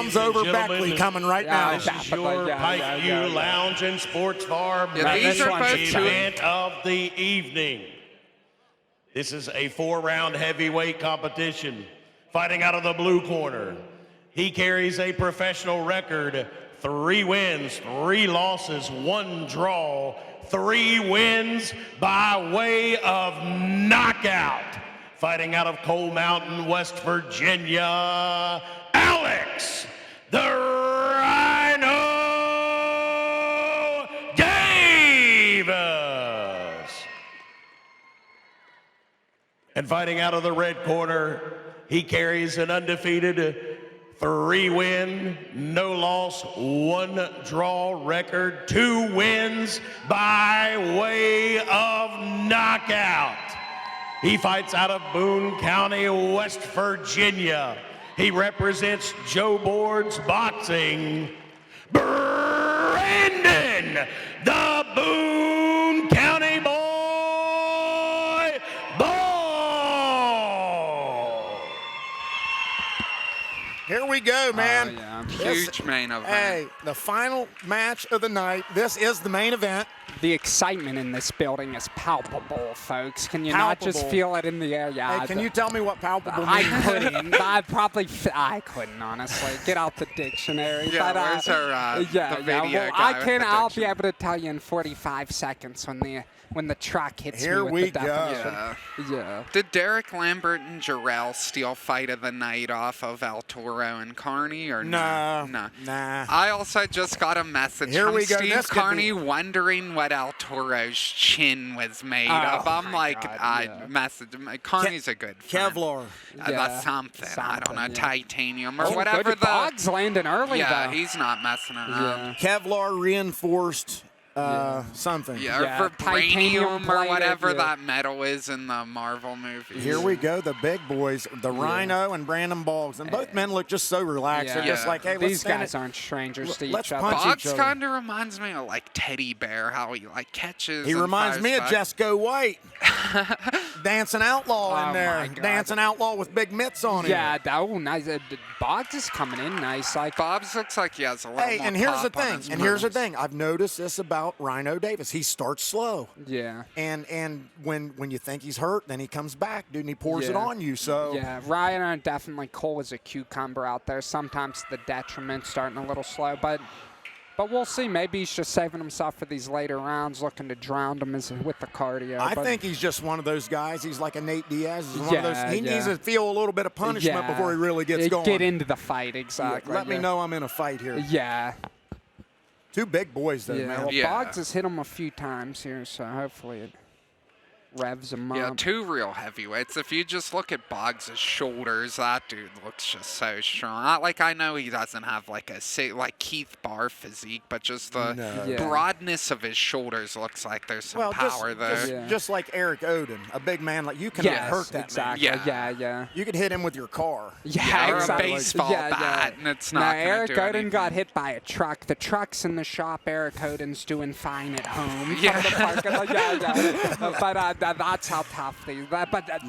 thumbs over Beckley coming right now. This is your Pikeview Lounge and Sports Bar these are both event of the evening. This is a 4-round heavyweight competition. Fighting out of the blue corner, he carries a professional record: 3 wins, 3 losses, 1 draw, 3 wins by way of knockout. Fighting out of Coal Mountain, West Virginia, Alex the Rhino Davis. And fighting out of the red corner, he carries an undefeated 3-win, no loss, 1 draw record, 2 wins by way of knockout. He fights out of Boone County, West Virginia. He represents Joe Board's Boxing, Brandon, the Boone County boy, Boggs. Here we go, man. Huge main event. Hey, the final match of the night. This is the main event. The excitement in this building is palpable, folks. Can you not just feel it in the air? Yeah. Hey, can you tell me what palpable means? I couldn't. I couldn't, honestly. Get out the dictionary. Yeah, but, where's our the video guy I'll be able to tell you in 45 seconds when the truck hits Here me we with the go. definition. Yeah. Did Derek Lambert and Jarrell steal fight of the night off of El Toro and Carney or no? Nah. I also just got a message Here from we go. Steve This could Carney be- wondering what El Toro's chin was made of. I'm like, message him. Carney's a good friend. Kevlar. That's something. I don't know, titanium or Oh, whatever. good. Boggs landing early, yeah, though. he's not messing around. Kevlar reinforced something. Yeah, or vibranium or whatever that metal is in the Marvel movies. Here we go, the big boys, the Rhino and Brandon Boggs. And both men look just so relaxed. They're just like, hey, these let's guys aren't strangers to let's each other. punch Boggs each other. kind of reminds me of like Teddy Bear, how he like catches. He and reminds fires me of back. Jesco White. Dancing Outlaw in there. Dancing Outlaw with big mitts on him. Yeah, nice. Boggs is coming in nice. Like Boggs looks like he has a little more and here's the pop on thing. his And here's the moves. thing. I've noticed this about Rhino Davis. He starts slow. Yeah. And when you think he's hurt, then he comes back, dude, and he pours it on you. So yeah, Ryan definitely cold as a cucumber out there. Sometimes the detriment starting a little slow, but we'll see. Maybe he's just saving himself for these later rounds, looking to drown them with the cardio. I think he's just one of those guys. He's like a Nate Diaz. He's one of those. He needs to feel a little bit of punishment before he really gets going. Get into the fight, exactly. Let me know I'm in a fight here. Yeah. 2 big boys, though, man. Well, Boggs has hit him a few times here, so hopefully it revs him up. Yeah, 2 real heavyweights. If you just look at Boggs' shoulders, that dude looks just so strong. I know he doesn't have like a Keith Barr physique, but just the broadness of his shoulders looks like there's some power there. Just like Eric Oden, a big man, like you can hurt that man. Yeah. You could hit him with your car. Yeah, or a baseball bat, and it's not going Eric to do Oden anything. got hit by a truck. The truck's in the shop. Eric Oden's doing fine at home. Yeah. From the parking lot. But that's how tough these.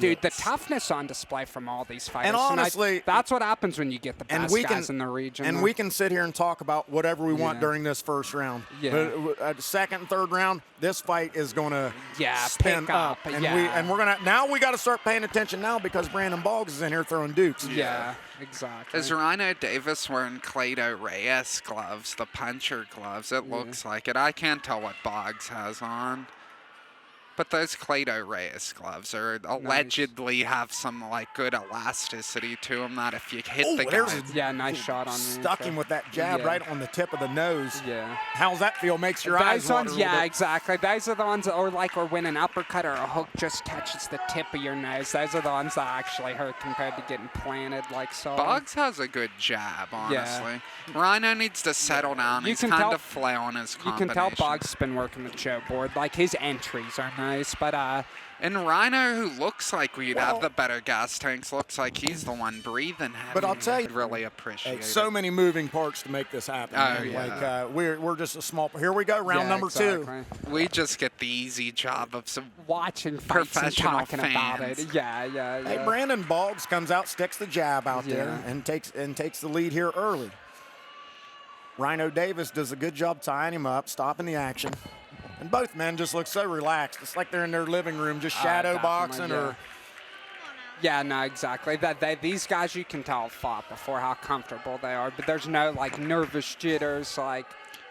Dude, the toughness on display from all these fighters. And honestly, that's what happens when you get the best guys in the region. And we can sit here and talk about whatever we want during this first round. Yeah. But second and third round, this fight is going to spin pick up. And we're gonna we got to start paying attention now because Brandon Boggs is in here throwing dukes. Yeah, exactly. Is Rhino Davis wearing Clado Reyes gloves, the puncher gloves? It looks like it. I can't tell what Boggs has on. But those Clado Reyes gloves are allegedly have some like good elasticity to them. That if you hit the guy, nice shot on stuck him with that jab right on the tip of the nose. Yeah. How's that feel? Makes your eyes water. Exactly. Those are the ones that, or when an uppercut or a hook just touches the tip of your nose. Those are the ones that actually hurt compared to getting planted like so. Boggs has a good jab, honestly. Rhino needs to settle down. He's kind of flailing his combination. You can tell Boggs has been working with Joe Board. Like his entries are nice, but And Rhino, who looks like we'd have the better gas tanks, looks like he's the one breathing heavy. But I'll tell you, I'd really appreciate it. So many moving parts to make this happen. Oh, man. yeah. Like we're just a small. Here we go, round number two. We just get the easy job of some watching fights and professional talking fans. about it. Yeah. Hey, Brandon Boggs comes out, sticks the jab out there, and takes the lead here early. Rhino Davis does a good job tying him up, stopping the action. And both men just look so relaxed. It's like they're in their living room just shadow boxing or. Yeah, no, exactly. These guys, you can tell, fought before how comfortable they are. But there's no, like, nervous jitters, like.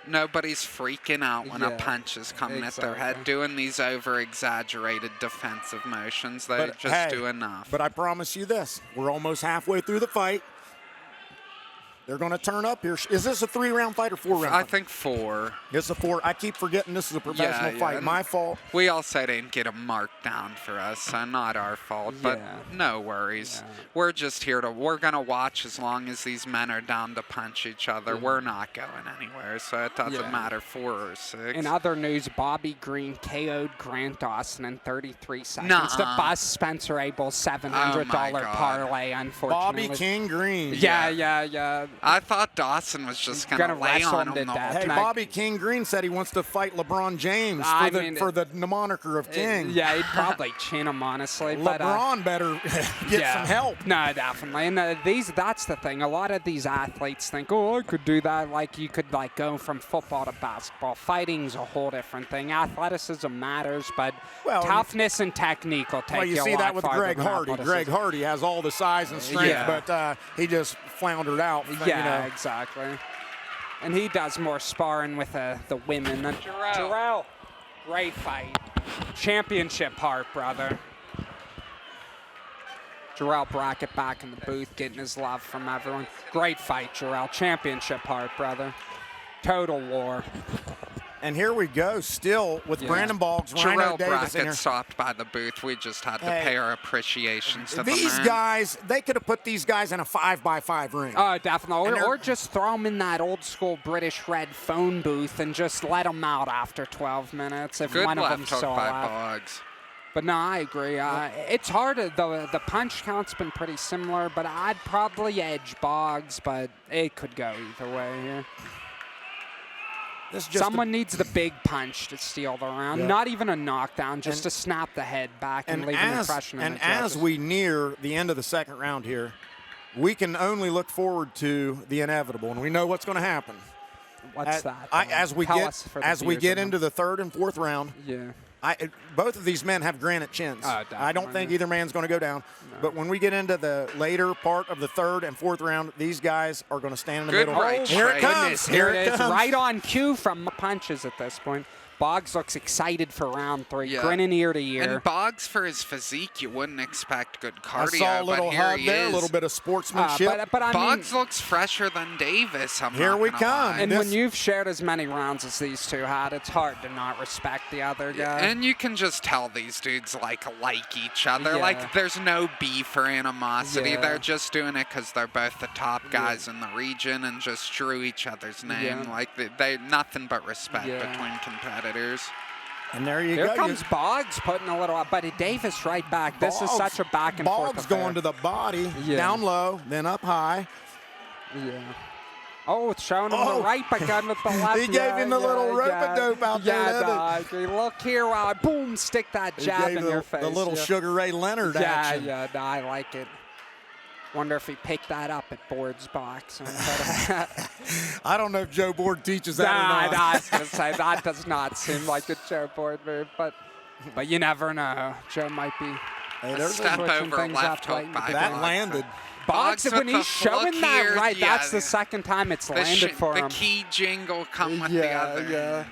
Nobody's freaking out when a punch is coming at their head, doing these over-exaggerated defensive motions. They just do enough. But I promise you this. We're almost halfway through the fight. They're going to turn up here. Is this a 3-round fight or 4-round fight? I think 4. It's a 4. I keep forgetting this is a professional fight. My fault. We also didn't get a mark down for us, so not our fault. But no worries. We're just here we're going to watch as long as these men are down to punch each other. We're not going anywhere, so it doesn't matter 4 or 6. In other news, Bobby Green KO'd Grant Dawson in 33 seconds to bust Spencer Abel's $700 parlay, unfortunately. Bobby King Green. Yeah. I thought Dawson was just going to lay on him. Hey, Bobby King Green said he wants to fight LeBron James for the moniker of King. Yeah, he'd probably chin him, honestly. LeBron better get some help. No, definitely. And that's the thing. A lot of these athletes think, oh, I could do that. Like, you could, like, go from football to basketball. Fighting's a whole different thing. Athleticism matters, but toughness and technique will take you a lot farther. You see that with Greg Hardy. Greg Hardy has all the size and strength, but he just floundered out. Yeah, exactly. And he does more sparring with the women than Jarrell. Great fight. Championship heart, brother. Jarrell Brackett back in the booth, getting his love from everyone. Great fight, Jarrell. Championship heart, brother. Total war. And here we go, still with Brandon Boggs, Rhino Davis in here. Stopped by the booth. We just had to pay our appreciations to these guys. They could have put these guys in a 5x5 ring. Oh, definitely. Or just throw them in that old school British red phone booth and just let them out after 12 minutes if one of them saw Boggs. But no, I agree. It's hard, though. The punch count's been pretty similar, but I'd probably edge Boggs, but it could go either way here. Someone needs the big punch to steal the round. Not even a knockdown, just to snap the head back and leave an impression in the judges. As we near the end of the second round here, we can only look forward to the inevitable, and we know what's going to happen. What's that? As we get into the third and fourth round, both of these men have granite chins. I don't think either man's going to go down. No. But when we get into the later part of the third and fourth round, these guys are going to stand in the middle. Right, here it comes. Here it is. Right on cue from the punches at this point. Boggs looks excited for round 3, grinning ear to ear. And Boggs, for his physique, you wouldn't expect good cardio. I saw a little hug there, a little bit of sportsmanship. But Boggs looks fresher than Davis. Here we come. And when you've shared as many rounds as these two had, it's hard to not respect the other guy. And you can just tell these dudes like each other. Like, there's no beef or animosity. They're just doing it because they're both the top guys in the region and just drew each other's name. Like, they nothing but respect between competitors. And there you go. Here comes Boggs putting a little, but Davis right back. This is such a back and forth Boggs going to the body, down low, then up high. Oh, it's showing him the right, but got with the left. He gave him the little rope-a-dope out there. I agree. Look here while I boom, stick that jab in your face. The little Sugar Ray Leonard action. I like it. Wonder if he picked that up at Board's boxing. I don't know if Joe Board teaches that or not. I was going to say, that does not seem like a Joe Board move, but you never know. Joe might be a step over left hook by that landed. Boggs, when he's showing that right, that's the second time it's landed for him. The key jingle come with the other end.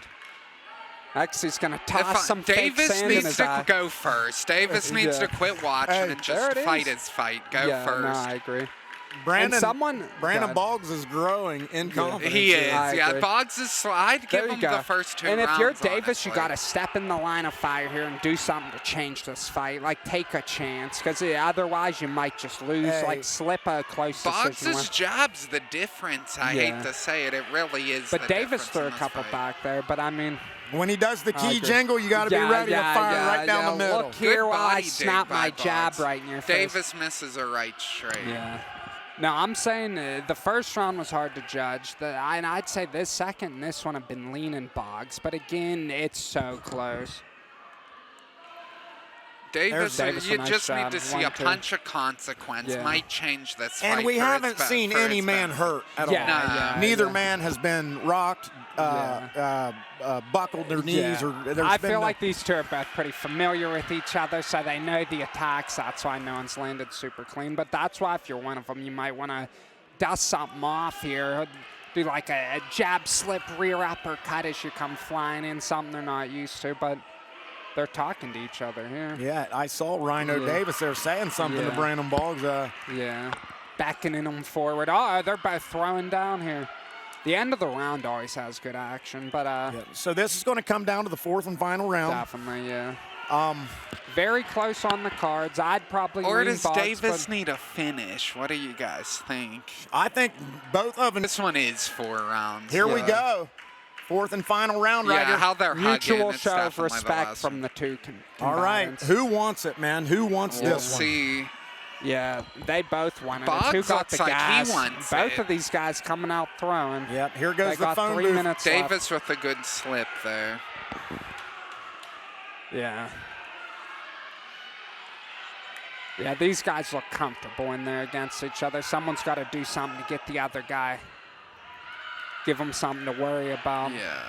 Next, he's going to toss some fake sand in his eye. Davis needs to go first. Davis needs to quit watching and just fight his fight. Go first. No, I agree. Brandon Boggs is growing in confidence. He is. Boggs is. I'd give him the first 2 rounds. And if you're Davis, you got to step in the line of fire here and do something to change this fight. Like, take a chance, because otherwise you might just lose. Like, slip a close decision. Boggs' jab's the difference. I hate to say it. It really is. But Davis threw a couple back there. But I mean, When he does the key good. jingle, you got to be ready to fire right down the middle. Look here Good while I body dig snap by my jab Boggs. right in your face. Davis misses a right straight. Yeah. No, I'm saying the first round was hard to judge. And I'd say this second and this one have been leaning Boggs. But again, it's so close. Davis, Davis, you a nice just job. need to see 1, a 2. punch of consequence. Yeah. Might change this fight. And we for haven't its seen for any its man benefit. hurt at Yeah, all. yeah, Neither yeah. man has been rocked, buckled their knees, or there's I been feel no- like these two are both pretty familiar with each other, so they know the attacks. That's why no one's landed super clean. But that's why if you're one of them, you might want to dust something off here. Do like a jab slip rear uppercut as you come flying in, something they're not used to. But they're talking to each other here. Yeah, I saw Rhino Davis there saying something to Yeah. Brandon Boggs. Yeah, beckoning them forward. Oh, they're both throwing down here. The end of the round always has good action, but Yeah. So this is going to come down to the fourth and final round. definitely, yeah. Very close on the cards. I'd probably Or lean does Boggs, Davis but need a finish? What do you guys think? I think both of them. This one is 4 rounds. Here we Yeah. go. Fourth and final round right Yeah, here. how they're mutual hugging. It's show of definitely the respect last from one. the two All right. combatants. Who wants it, man? Who wants We'll this one? see. Yeah, they both wanted it. Boggs Who got looks the like he gas? wants Both it. of these guys coming out throwing. Yep, here goes They the got phone 3 booth. minutes left. Davis with a good slip there. Yeah. Yeah, these guys look comfortable in there against each other. Someone's got to do something to get the other guy. Give him something to worry about. Yeah.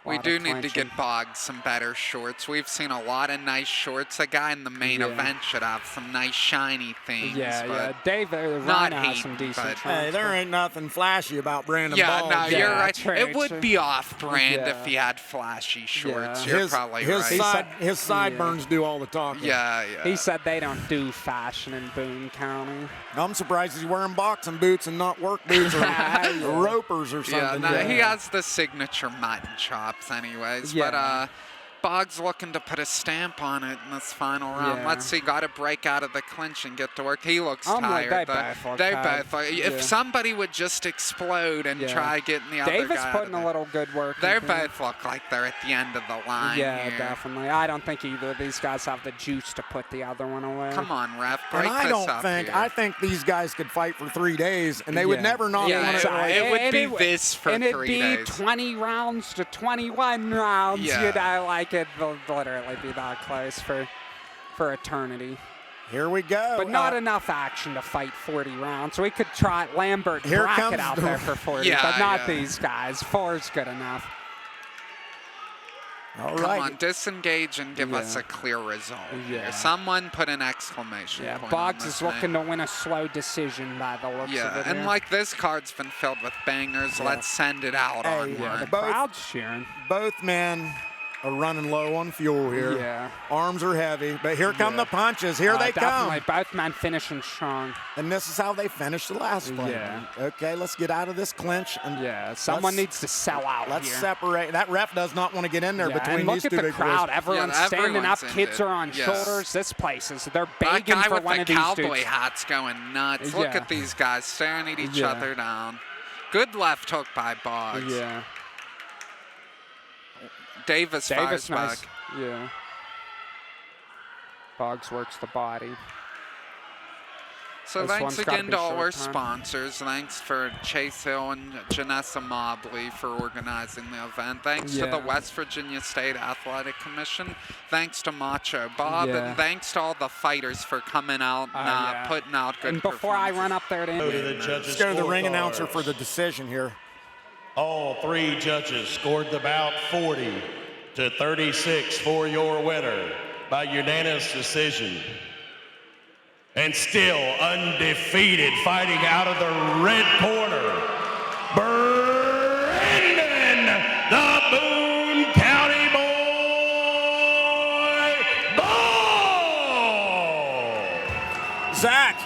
We Lot do of need to clinching. get Boggs some better shorts. We've seen a lot of nice shorts. A guy in the main Yeah. event should have some nice shiny things. Yeah, but yeah. Dave, not Rhino has some hating, decent but- trunks, Hey, there but- ain't nothing flashy about Brandon Yeah, Boggs. no, Yeah, you're right. true, It would true. be off-brand Yeah. if he had flashy shorts. Yeah. You're probably right. His sideburns do all the talking. Yeah, yeah. He said they don't do fashion in Boone County. I'm surprised he's wearing boxing boots and not work boots or Yeah. ropers or Yeah, something. no, he has the signature mutton chops anyways. Yeah. But Boggs looking to put a stamp on it in this final round. Yeah. Let's see, got to break out of the clinch and get to work. He looks I'm like, tired. they both look They tired. both look- If Yeah. somebody would just explode and Yeah. try getting the other Davis guy out putting of a there. little good work. They in here. both look like they're at the end of the line Yeah, here. definitely. I don't think either of these guys have the juice to put the other one away. Come on, ref. And Break I this don't up think, here. I think these guys could fight for 3 days, and they would Yeah. never not Yeah, want it- to. it would be would- this for and 3 it'd be days. 20 rounds to 21 rounds. Yeah. You know, like it'd literally be that close for eternity. Here we go. But not enough action to fight 40 rounds. We could try Lambert Here Brackett comes out the- there for 40, Yeah, but not yeah. these guys. 4's good enough. All Come right. on, disengage and give us Yeah. a clear result. Yeah. Here. Someone put an exclamation Yeah, point Boggs on is this looking thing. to win a slow decision by the looks of Yeah, it. and here. like this card's been filled with bangers. Yeah. Let's send it out Hey, on yeah, one. the the both- crowd's cheering. Both men are running low on fuel here. Yeah. Arms are heavy, but here come Yeah. the punches. Here they Definitely. come. Both men finishing strong. And this is how they finished the last fight. Yeah. Okay, let's get out of this clinch. And Yeah, someone let's- needs to sell out Let's here. separate. That ref does not want to get in there Yeah, between and look these at two the big crowd. boys. Everyone's Yeah, standing up. everyone's Kids into are on it. Yes. shoulders. This place is. They're That begging guy for with one the of these cowboy dudes. hat's going nuts. Look Yeah. at these guys staring at each Yeah. other down. Good left hook by Boggs. Yeah. Davis fires Davis, nice. back. Yeah. Boggs works the body. So This thanks one's gotta again be to all short our time. sponsors. Thanks for Chase Hill and Janessa Mobley for organizing the event. Thanks to the Yeah. West Virginia State Athletic Commission. Thanks to Macho Bob. Yeah. And thanks to all the fighters for coming out and Yeah. putting out good And before I performances. run up there to Go to end, the judges' Let's go to the ring announcer scorecards. for the decision here. All 3 judges scored the bout 40-36 for your winner by unanimous decision. And still undefeated, fighting out of the red corner, Brandon, the Boone County boy, Boggs. Zach,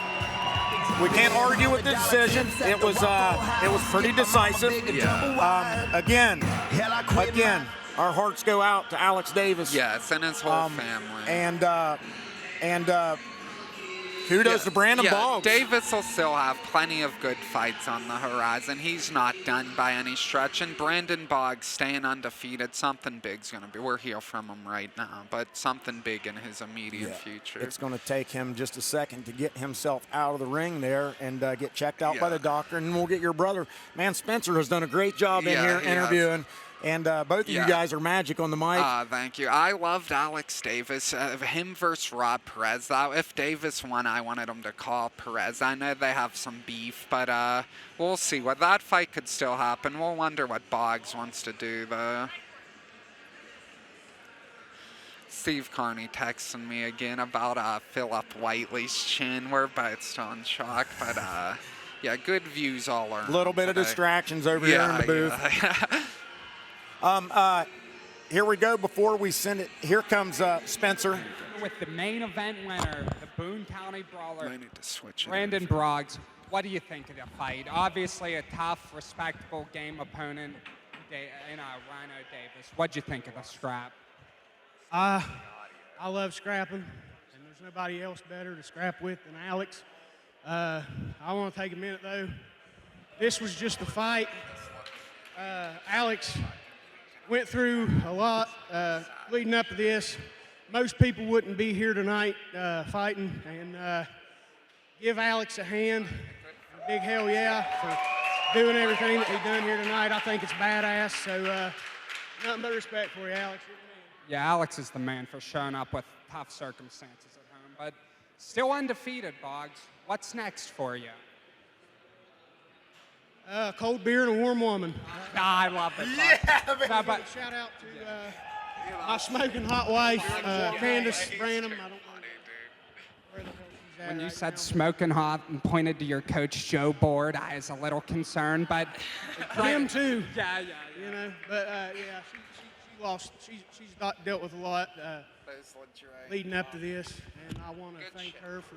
we can't argue with the decision. It was pretty decisive. Again, our hearts go out to Alex Davis. Yes, and his whole family. And kudos to Brandon Boggs. Davis will still have plenty of good fights on the horizon. He's not done by any stretch. And Brandon Boggs staying undefeated, something big's going to be. We're here from him right now, but something big in his immediate future. It's going to take him just a second to get himself out of the ring there and get checked out by the doctor, and we'll get your brother. Man, Spencer has done a great job in here interviewing. And both of you guys are magic on the mic. Thank you. I loved Alex Davis. Him versus Rob Perez. If Davis won, I wanted him to call Perez. I know they have some beef, but we'll see. What that fight could still happen. We'll wonder what Boggs wants to do, though. Steve Carney texting me again about Philip Whiteley's chin. We're both still in shock, but yeah, good views all around. A little bit today. of distractions over here in the booth. Here we go. Before we send it, here comes Spencer. With the main event winner, the Boone County Brawler, I need to switch it Brandon Boggs. What do you think of the fight? Obviously a tough, respectable game opponent, Rhino Davis. What'd you think of the scrap? I love scrapping, and there's nobody else better to scrap with than Alex. I want to take a minute, though. This was just a fight. Alex went through a lot leading up to this. Most people wouldn't be here tonight fighting, and give Alex a hand, a big hell yeah, for doing everything that he done here tonight. I think it's badass, so nothing but respect for you, Alex. Yeah, Alex is the man for showing up with tough circumstances at home, but still undefeated, Boggs. What's next for you? Cold beer and a warm woman. I love it. No, but shout out to my smoking hot wife, Candace Branham. I don't know where the hell she's at. When you right said now. smoking hot and pointed to your coach Joe Board, I was a little concerned, but Him too. yeah. You know, but yeah, she lost. She's not dealt with a lot leading up to this, and I want to thank her for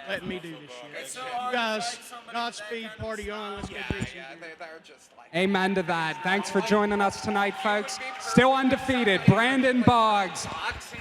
letting me do this shit. You guys, Godspeed, party on. Let's go drink some beer. Amen to that. Thanks for joining us tonight, folks. Still undefeated, Brandon Boggs.